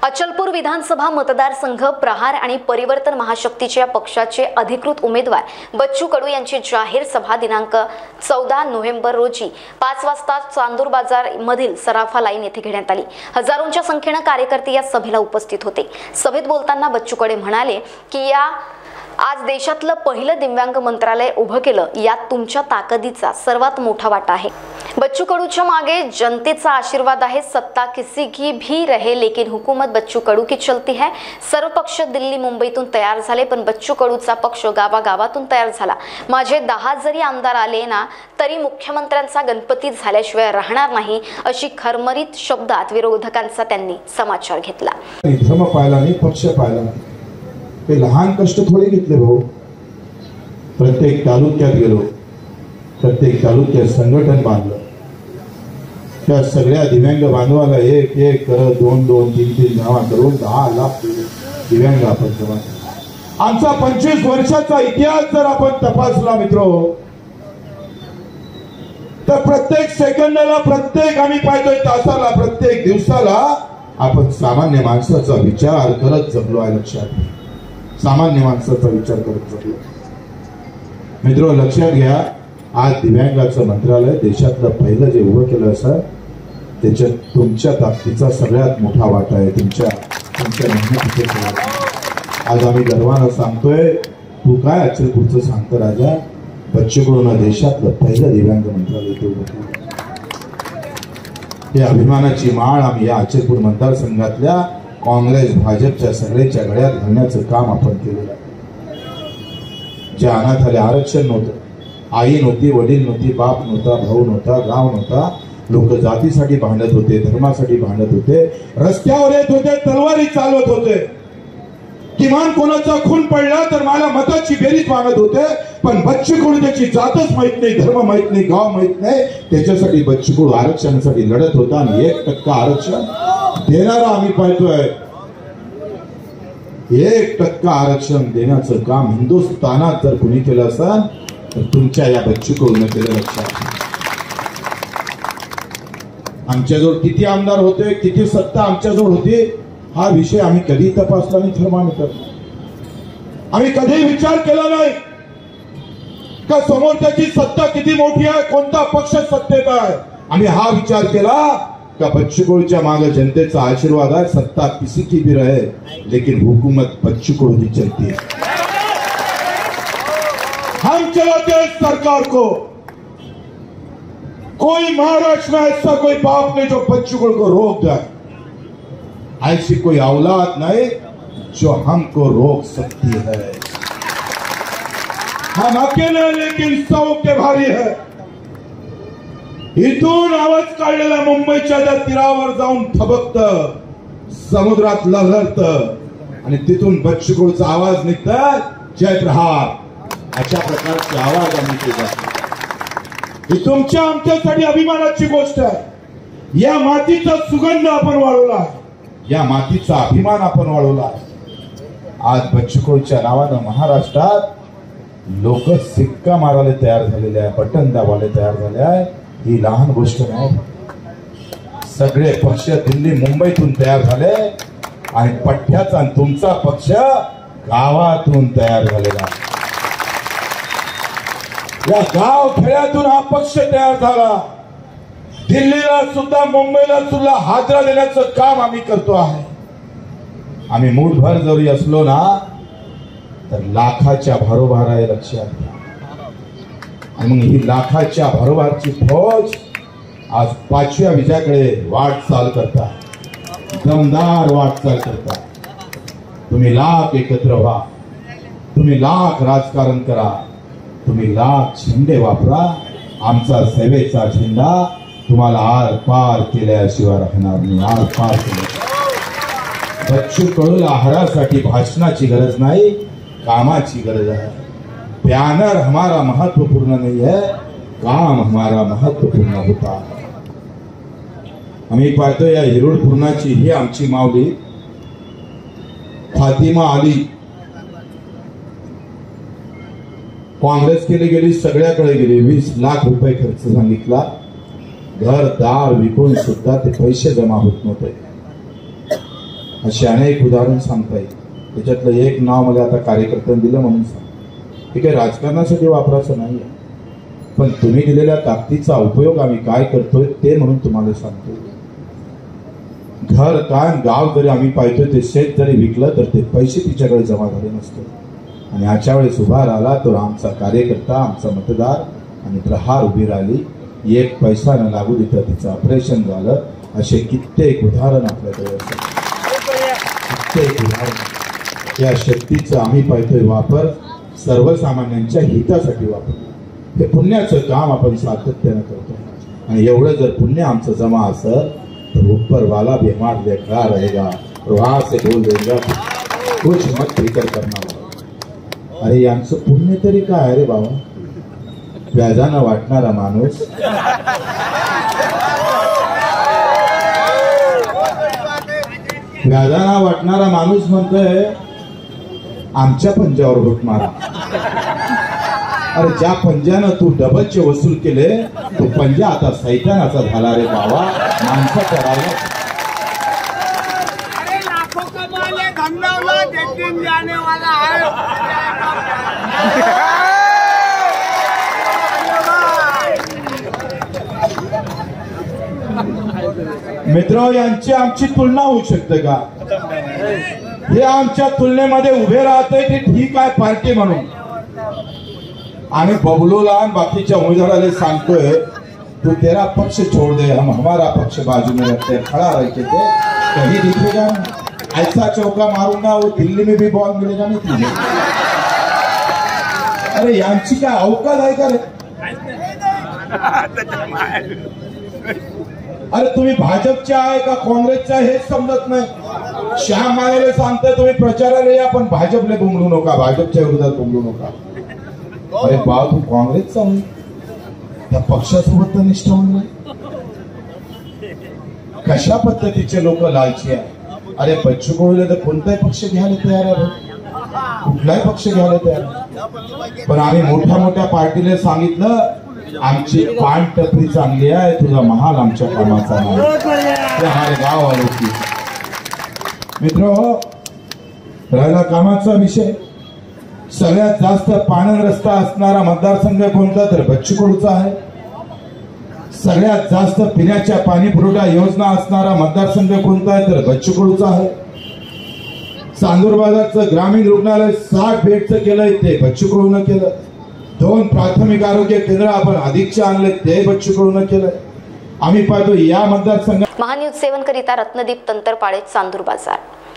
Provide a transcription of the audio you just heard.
अचलपूर विधानसभा मतदारसंघ प्रहार आणि परिवर्तन महाशक्तीच्या पक्षाचे अधिकृत उमेदवार बच्चू कडू यांची जाहीर सभा दिनांक 14 नोव्हेंबर रोजी 5 वाजता चांदूर बाजार मधील सराफा लाईन येथे घेण्यात आली। हजारोंच्या संख्येने कार्यकर्ते या सभेला उपस्थित होते। सभेत बोलताना बच्चू कडू म्हणाले की आज देशातलं पहिलं दिव्यांग मंत्रालय उभं केलं, यात तुमच्या ताकदीचा सर्वात मोठा वाटा आहे। बच्चू कडूच्या मागे जनतेचा आशीर्वाद आहे। सत्ता किसी की भी रहे लेकिन हुकूमत बच्चू कडू की चलती है। सर्व पक्ष दिल्ली मुंबईतून तयार झाले, पण बच्चू कडूचा पक्ष गावागावातून तयार झाला। माझे 10 जरी आमदार आले ना तरी मुख्यमंत्र्यांचा गणपती झाल्याशिवाय राहणार नाही, अशी खरमरीत शब्दात विरोधकांचा त्यांनी समाचार घेतला। धर्म पाहिला नाही, पक्ष पाहिला नाही, ते लहान कष्ट थोडे घेतले भाऊ। प्रत्येक तालुक्यात गेलो, प्रत्येक तालुक्यात संघटन बांधलं, त्या सगळ्या दिव्यांग बांधवाला एक एक करत 2-2, 3-3 जमा करून 10 लाख दिव्यांग आपण जमा केले। आमचा 25 वर्षाचा इतिहास जर आपण तपासला मित्रो, तर प्रत्येक सेकंदाला, प्रत्येक आम्ही पाहतोय तासाला, प्रत्येक दिवसाला आपण सामान्य माणसाचा विचार करत जगलो आहे। लक्षात, सामान्य माणसाचा विचार करत जगलो मित्रो। लक्षात घ्या, आज दिव्यांगाचं मंत्रालय देशातलं पहिलं जे उभं केलं असं, त्याच्यात तुमच्या ताकदीचा सगळ्यात मोठा वाटा आहे। तुमच्या मेहनतीचा आज आम्ही गर्वानं सांगतोय। तू काय अचलपूरचं सांगतो राजा, बच्चू कडूनं देशातलं पहिलं दिव्यांग मंत्रालय ते उभं केलं। हे अभिमानाची माळ आम्ही या अचलपूर मतदारसंघातल्या काँग्रेस भाजपच्या सगळ्याच्या गळ्यात घालण्याचं काम आपण केलेलं आहे। ज्या अनाथाला आरक्षण नव्हतं, आई नव्हती, वडील नव्हती, बाप नव्हता, भाऊ नव्हता, गाव नव्हता, लोक जातीसाठी भांडत होते, धर्मासाठी भांडत होते, रस्त्यावर येत होते, तलवारी चालवत होते, किमान कोणाचा खून पडला तर मला मताची बेरीज मागत होते। पण बच्चू कडू त्याची जातच माहित नाही, धर्म माहित नाही, गाव माहित नाही, त्याच्यासाठी बच्चू कडू आरक्षणासाठी लढत होता आणि 1% आरक्षण देणारा आम्ही पाहतोय। 1% आरक्षण देण्याचं काम हिंदुस्थानात जर कुणी केलं असेल तर तुमच्या या बच्चू कडून केलं। लक्षात, आमच्याजवळ किती आमदार होते, किती सत्ता आमच्याजवळ होती, हा विषय आम्ही कधी तपासला नाही। थर्मामीटर आम्ही कधी विचार केला नाही का समोरच्याची सत्ता किती मोठी आहे, कोणता पक्ष सत्तेत आहे। आम्ही हा विचार केला का बच्चू कडूच्या मागे जनतेचा आशीर्वाद आहे। सत्ता किसी की भी रहे लेकिन हुकूमत बच्चू कडू की चलती है। हम चलाते हैं सरकार को। कोई महाराष्ट्र में ऐसा कोई बाप नहीं जो बच्चू कडू को रोक दे। ऐसी कोई औलाद नहीं जो हमको रोक सकती है। हम अकेले लेकिन 100 के भारी है। इथून आवाज काढलेला मुंबईच्या त्या तीरावर जाऊन थबकत, समुद्रात लहरत आणि तिथून बच्चू कडूचा आवाज निघतात, जय प्रहार, अशा प्रकारचे आवाज आम्ही केले। ही तुमच्या आमच्यासाठी अभिमानाची गोष्ट आहे। या मातीचा सुगंध आपण वाढवला आहे, या मातीचा अभिमान आपण वाढवला आहे। आज बच्चू कडूच्या नावानं महाराष्ट्रात लोक सिक्का मारायला तयार झालेले आहे, बटन दाबायला तयार झाले आहे। ही लहान गोष्ट नाही। सगळे पक्ष दिल्ली मुंबईतून तयार झाले आणि पठ्ठ्याचा तुमचा पक्ष गावातून तयार झालेला आहे। या गाव खेड्यातून हा पक्ष तयार झाला। दिल्लीला सुद्धा, मुंबईला सुद्धा हादरा देण्याचं काम आम्ही करतो आहे। आम्ही मूठभर जरी असलो ना तर लाखाच्या भरोभार आहे। लक्षात घ्या, आणि मग ही लाखाच्या भरोभारची फौज आज 5व्या विजयाकडे वाटचाल करता, दमदार वाटचाल करता। तुम्ही लाख एकत्र व्हा, तुम्ही लाख राजकारण करा, तुम्ही लाख झेंडे वापरा, आमचा सेवेचा झेंडा तुम्हाला आर पार केल्याशिवाय राहणार नाही। आर पार केल्या बच्चू कडूला आहारासाठी भाषणाची गरज नाही, कामाची गरज आहे। बॅनर हमारा महत्वपूर्ण नहीं है, काम हमारा महत्वपूर्ण होता है। आम्ही पाहतो या हिरोड पूर्णाची ही आमची माऊली फातिमा अली काँग्रेस केली गेली, सगळ्याकडे गेली, 20 लाख रुपये खर्च सांगितला, घर दार विकून सुद्धा ते पैसे जमा होत नव्हते। अशी अनेक उदाहरण सांगता येईल. त्याच्यातलं एक नाव मला आता कार्यकर्त्यांनी दिलं म्हणून सांग. हे काही राजकारणासाठी वापरायचं नाही आहे, पण तुम्ही दिलेल्या ताकदीचा उपयोग आम्ही काय करतोय ते म्हणून तुम्हाला सांगतो. घर कान गाव जरी आम्ही पाहतोय, ते शेत जरी विकलं तर ते पैसे तिच्याकडे जमा झाले नसते. आणि अशा वेळेस उभा राहिला तो आमचा कार्यकर्ता, आमचा मतदार, आणि प्रहार उभी राहिली. एक पैसा न लागू देता तिचं ऑपरेशन झालं. असे कित्येक उदाहरण आपल्याकडे असतात. कित्येक उदाहरण या शक्तीचं आम्ही पाहतोय वापर सर्वसामान्यांच्या हितासाठी वापर. हे पुण्याचं काम आपण सातत्यानं करतो. आणि एवढं जर पुण्य आमचं जमा असेल तर ऊपर वाला भी हमारे लिए खड़ा रहेगा, वहां से बोल देगा कुछ मत फिकर करना. अरे यांचं पुण्य तरी काय अरे बाबा. व्याजानं वाटणारा माणूस, व्याजानं वाटणारा माणूस म्हणतोय आमच्या पंजावर घोट मारा. अरे ज्या पंजानं तू डबलचे वसूल केले तो पंजा आता सैतानाचा झाला रे बाबा. माणसाचा राहिला. लाखों का माल है, धंधा दिन जाने वाला है. मित्र, यांची आमची तुलना होऊ शकते का? हे आमच्या तुलनेमध्ये उभे राहते की ठीक आहे पार्टी म्हणून. आम्ही बबलूला आणि बाकीच्या उमेदवाराला सांगतोय तू तेरा पक्ष छोड़ दे, हम हमारा पक्ष बाजू में रखते हैं, खड़ा रह के तो कहीं दिखेगा ऐसा चौका मारूंगा वो दिल्ली में भी बॉल मिलेगा नहीं तुझे. अरे यांची काय अवकाश आहे का रे? अरे तुम्ही भाजपचे आहे का काँग्रेसचे आहे हेच समजत नाही. श्याम मानेला सांगतोय तुम्ही प्रचाराला या पण भाजपला बोंबलू नका, भाजपच्या विरोधात बोंबलू नका. अरे बा तू काँग्रेसचा होईल, त्या पक्षासोबत तर निष्ठावून नाही. कशा पद्धतीचे लोक लालची आहे. अरे बच्चू कडूला तर कोणताही पक्ष घ्यायला तयार आहे, कुठलाही पक्ष घ्यायला तयार. पण आम्ही मोठ्या मोठ्या पार्टीने सांगितलं आमची पान टपरी चांगली आहे, तुझा महाल आमच्या कामाचा नाही. हमारे गाव आलो की मित्र, राहिला कामाचा विषय. सगळ्यात जास्त पाणंद रस्ता असणारा मतदारसंघ कोणता तर बच्चू कडूचा आहे. सगळ्यात जास्त पिण्याच्या पाणी पुरवठा योजना असणारा मतदारसंघ कोणता आहे तर बच्चू कडूचा आहे. चांदूर बाजारचं ग्रामीण रुग्णालय 60 बेडचं केलंय ते बच्चू कडून केलं. 2 प्राथमिक आरोग्य केंद्र आपण अधिकचे आणले ते बच्चू कडून केलंय. आम्ही पाहतो या मतदारसंघात. महान्यूज 7 करिता रत्नदीप तंतरपाळे, चांदूर बाजार.